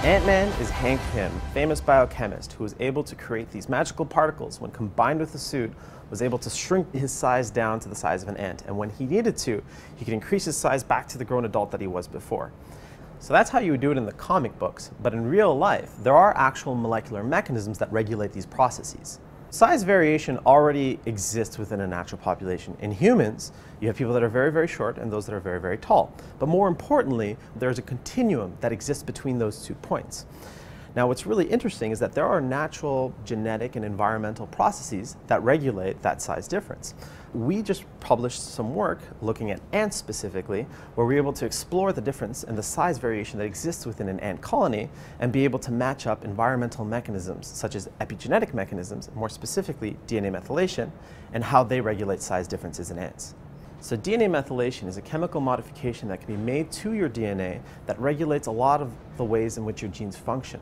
Ant-Man is Hank Pym, famous biochemist who was able to create these magical particles when combined with the suit, was able to shrink his size down to the size of an ant. And when he needed to, he could increase his size back to the grown adult that he was before. So that's how you would do it in the comic books, but in real life, there are actual molecular mechanisms that regulate these processes. Size variation already exists within a natural population. In humans, you have people that are very, very short and those that are very, very tall. But more importantly, there's a continuum that exists between those 2 points. Now, what's really interesting is that there are natural, genetic, and environmental processes that regulate that size difference. We just published some work looking at ants specifically, where we're able to explore the difference in the size variation that exists within an ant colony and be able to match up environmental mechanisms such as epigenetic mechanisms, more specifically DNA methylation, and how they regulate size differences in ants. So DNA methylation is a chemical modification that can be made to your DNA that regulates a lot of the ways in which your genes function.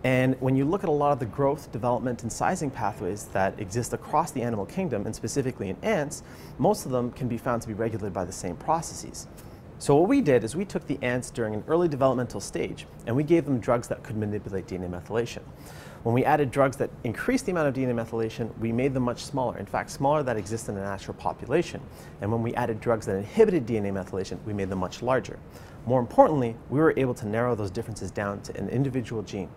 And when you look at a lot of the growth, development, and sizing pathways that exist across the animal kingdom, and specifically in ants, most of them can be found to be regulated by the same processes. So what we did is we took the ants during an early developmental stage and we gave them drugs that could manipulate DNA methylation. When we added drugs that increased the amount of DNA methylation, we made them much smaller, in fact smaller than exists in a natural population. And when we added drugs that inhibited DNA methylation, we made them much larger. More importantly, we were able to narrow those differences down to an individual gene.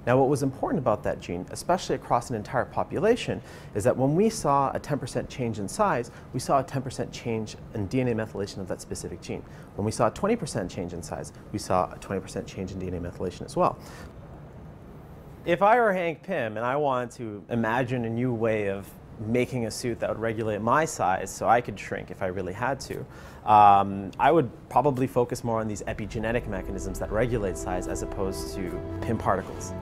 Now, what was important about that gene, especially across an entire population, is that when we saw a 10% change in size, we saw a 10% change in DNA methylation of that specific gene. When we saw a 20% change in size, we saw a 20% change in DNA methylation as well. If I were Hank Pym and I wanted to imagine a new way of making a suit that would regulate my size so I could shrink if I really had to, I would probably focus more on these epigenetic mechanisms that regulate size as opposed to Pym particles.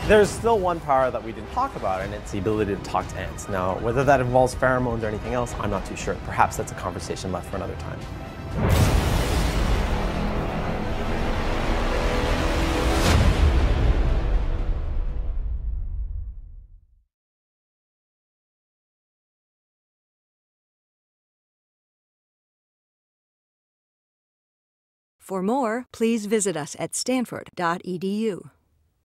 There's still one power that we didn't talk about, and it's the ability to talk to ants. Now, whether that involves pheromones or anything else, I'm not too sure. Perhaps that's a conversation left for another time. For more, please visit us at stanford.edu.